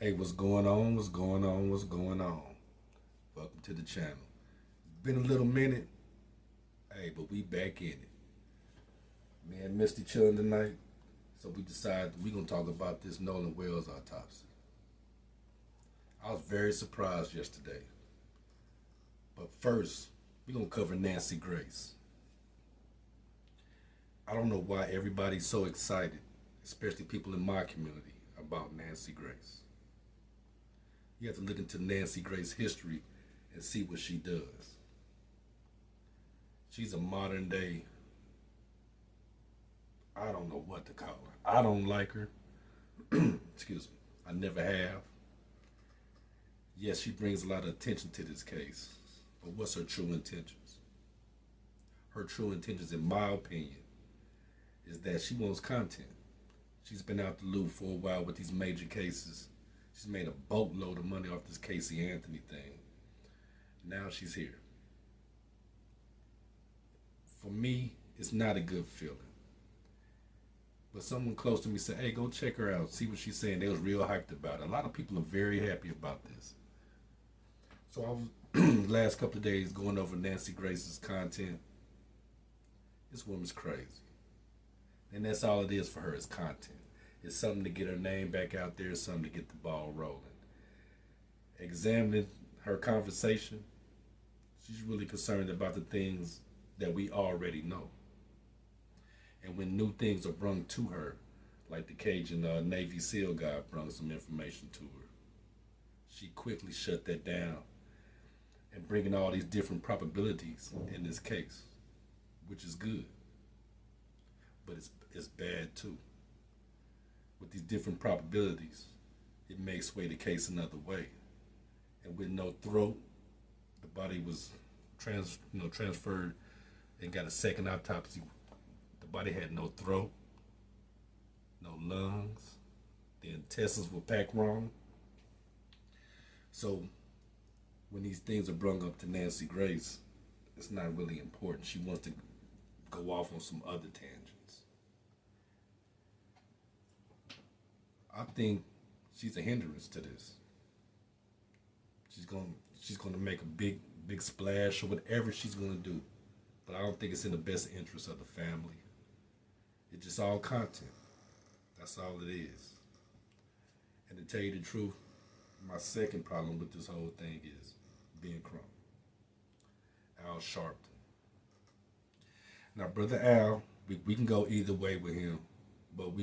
Hey, what's going on? What's going on? What's going on? Welcome to the channel. It's been a little minute, hey, but we back in it. Me and Misty chilling tonight, so we decided we gonna talk about this Nolan Wells autopsy. I was very surprised yesterday, but first we gonna cover Nancy Grace. I don't know why everybody's so excited, especially people in my community, about Nancy Grace. You have to look into Nancy Grace's history and see what she does. She's a modern day, I don't know what to call her. I don't like her. Excuse me. I never have. Yes, she brings a lot of attention to this case. But what's her true intentions? Her true intentions, in my opinion, is that she wants content. She's been out the loop for a while with these major cases. She's made a boatload of money off this Casey Anthony thing. Now she's here. For me, it's not a good feeling. But someone close to me said, hey, go check her out. See what she's saying. They was real hyped about it. A lot of people are very happy about this. So I was, last couple of days, going over Nancy Grace's content. This woman's crazy. And that's all it is for her, is content. It's something to get her name back out there, something to get the ball rolling. Examining her conversation, she's really concerned about the things that we already know. And when new things are brung to her, like the Cajun Navy SEAL guy brung some information to her, she quickly shut that down and bringing all these different probabilities in this case, which is good. But it's bad too. With these different probabilities, it may sway the case another way. And with no throat, the body was transferred and got a second autopsy. The body had no throat, no lungs. The intestines were packed wrong. So when these things are brung up to Nancy Grace, it's not really important. She wants to go off on some other tangents. I think she's a hindrance to this. She's gonna make a big splash or whatever she's gonna do. But I don't think it's in the best interest of the family. It's just all content. That's all it is. And to tell you the truth, my second problem with this whole thing is Ben Crump. Al Sharpton. Now, Brother Al, we can go either way with him, but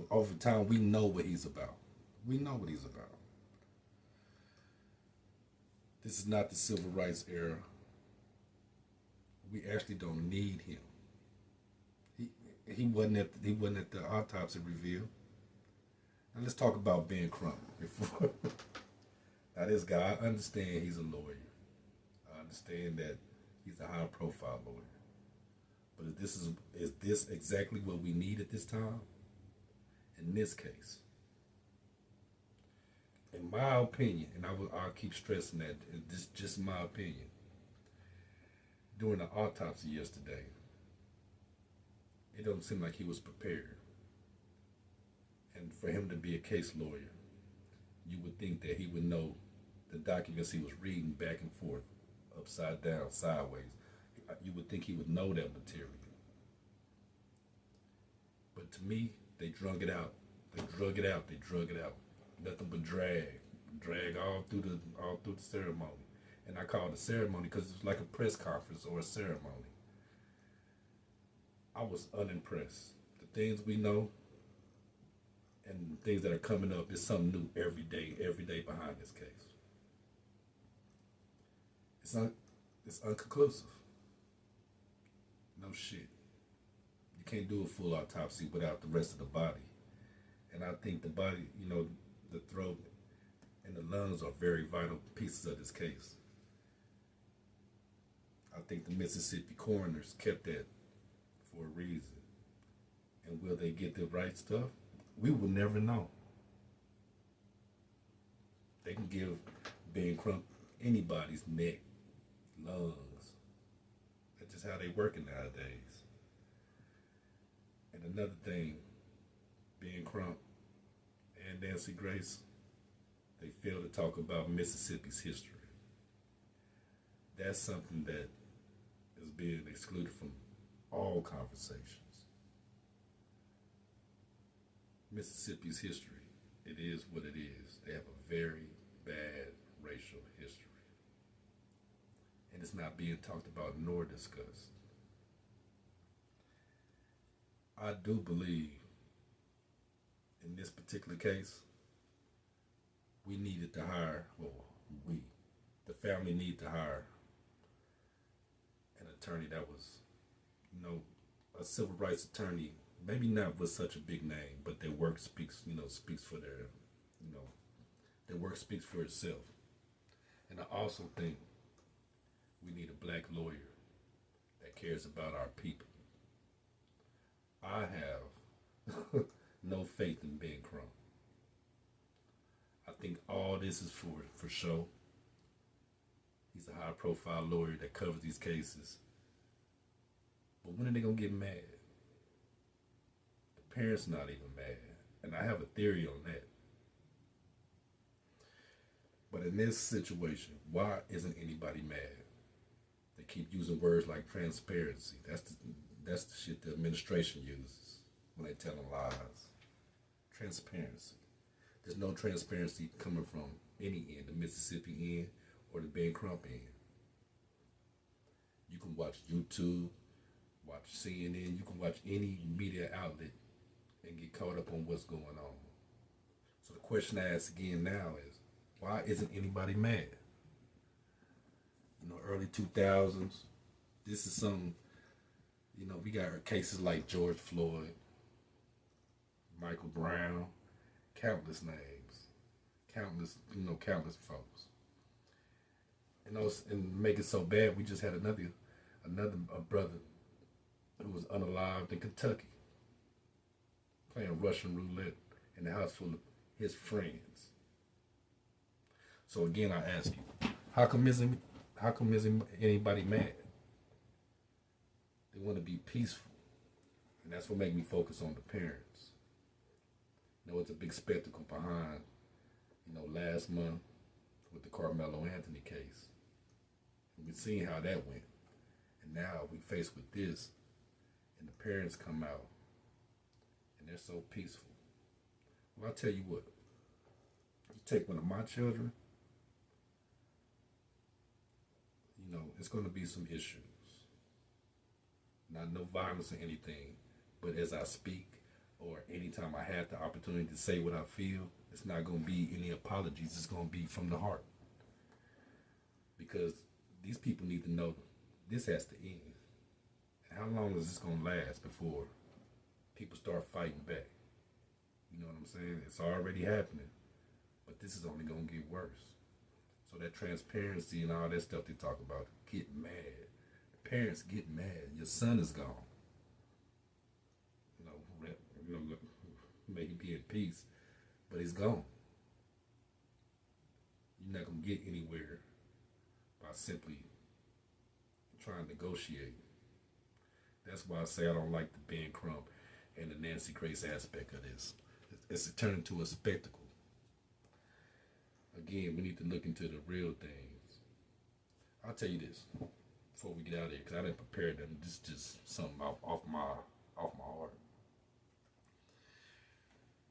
over time, we know what he's about. We know what he's about. This is not the civil rights era. We actually don't need him. He wasn't at the autopsy reveal. Now let's talk about Ben Crump. Now this guy, I understand he's a lawyer. I understand that he's a high profile lawyer. But is this exactly what we need at this time? In this case, in my opinion, and I'll keep stressing that, this is just my opinion. During the autopsy yesterday, it don't seem like he was prepared. And for him to be a case lawyer, you would think that he would know the documents he was reading back and forth, upside down, sideways. You would think he would know that material. But to me, they drug it out. They drug it out. They drug it out. Nothing but drag all through the ceremony. And I call it a ceremony because it's like a press conference or a ceremony. I was unimpressed. The things we know and things that are coming up is something new every day behind this case. It's unconclusive. No shit. You can't do a full autopsy without the rest of the body. And I think the body, the throat and the lungs are very vital pieces of this case. I think the Mississippi coroners kept that for a reason. And will they get the right stuff? We will never know. They can give Ben Crump anybody's neck, lungs. That's just how they working nowadays. And another thing, Ben Crump and Nancy Grace, they fail to talk about Mississippi's history. That's something that is being excluded from all conversations. Mississippi's history, it is what it is. They have a very bad racial history. And it's not being talked about nor discussed. I do believe in this particular case, we needed to hire, the family needed to hire an attorney that was, a civil rights attorney, maybe not with such a big name, but their work speaks for their work speaks for itself. And I also think we need a black lawyer that cares about our people. I have no faith in Ben Crump. I think all this is for show. He's a high profile lawyer that covers these cases. But when are they gonna get mad? The parents not even mad. And I have a theory on that. But in this situation, why isn't anybody mad? They keep using words like transparency. That's the shit the administration uses when they tell them lies. Transparency. There's no transparency coming from any end, the Mississippi end or the Ben Crump end. You can watch YouTube, watch CNN, you can watch any media outlet and get caught up on what's going on. So the question I ask again now is, why isn't anybody mad? Early 2000s, this is something, we got cases like George Floyd, Michael Brown, countless names, countless folks. And make it so bad, we just had another brother who was unalived in Kentucky, playing Russian roulette in the house full of his friends. So again, I ask you, how come isn't anybody mad? They want to be peaceful, and that's what made me focus on the parents. It's a big spectacle behind, last month with the Carmelo Anthony case. And we've seen how that went. And now we faced with this, and the parents come out, and they're so peaceful. Well, I'll tell you what, you take one of my children, it's going to be some issues. Not no violence or anything, but as I speak, or anytime I have the opportunity to say what I feel, it's not going to be any apologies. It's going to be from the heart. Because these people need to know this has to end. And how long is this going to last before people start fighting back? You know what I'm saying? It's already happening, but this is only going to get worse. So that transparency and all that stuff they talk about, get mad. The parents get mad. Your son is gone. May he be in peace, but he's gone. You're not going to get anywhere by simply trying to negotiate. That's why I say I don't like the Ben Crump and the Nancy Grace aspect of this. It's turned into a spectacle. Again, we need to look into the real things. I'll tell you this before we get out of here, because I didn't prepare them. This is just something off my heart.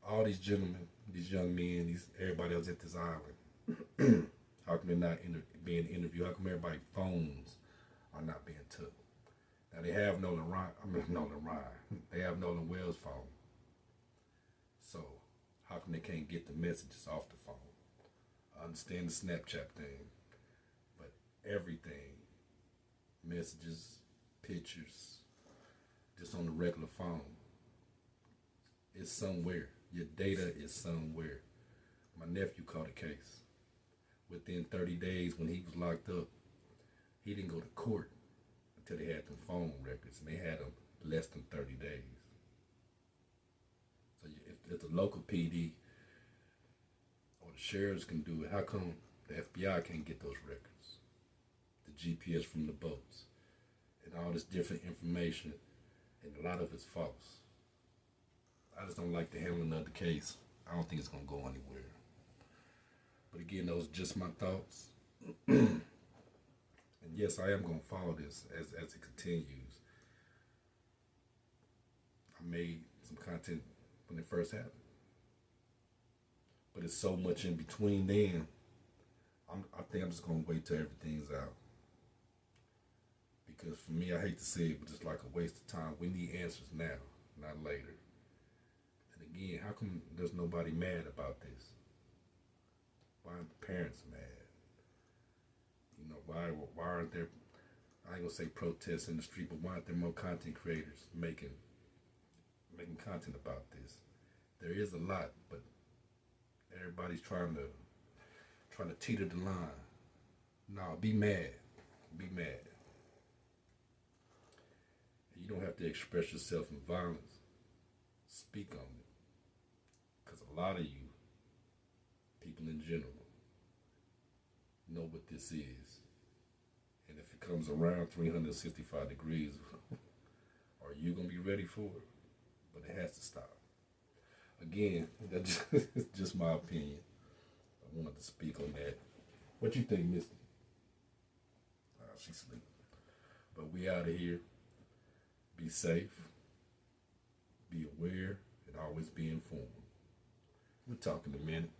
All these gentlemen, these young men, everybody else at this island, how come they're not being interviewed? How come everybody's phones are not being took? Now they have Nolan They have Nolan Wells' phone. So how come they can't get the messages off the phone? I understand the Snapchat thing, but everything, messages, pictures, just on the regular phone, it's somewhere. Your data is somewhere. My nephew caught a case. Within 30 days when he was locked up, he didn't go to court until they had them phone records, and they had them less than 30 days. So if the local PD or the sheriffs can do it, how come the FBI can't get those records? The GPS from the boats and all this different information, and a lot of it's false. I just don't like the handling of the case. I don't think it's going to go anywhere. Again, those are just my thoughts. And yes, I am going to follow this as it continues. I made some content when it first happened. But it's so much in between then. I think I'm just going to wait till everything's out. Because for me, I hate to say it, but it's like a waste of time. We need answers now, not later. And again, how come there's nobody mad about this? Why aren't the parents mad? You know, why aren't there, I ain't gonna say protests in the street, but why aren't there more content creators making content about this? There is a lot, but everybody's trying to teeter the line. No, be mad. Be mad. You don't have to express yourself in violence. Speak on it. Because a lot of you, people in general, know what this is. And if it comes around 365 degrees, are you going to be ready for it? But it has to stop. Again, that's just my opinion. I wanted to speak on that. What you think, Misty? She's asleep. But we out of here. Be safe. Be aware. And always be informed. We'll talk in a minute.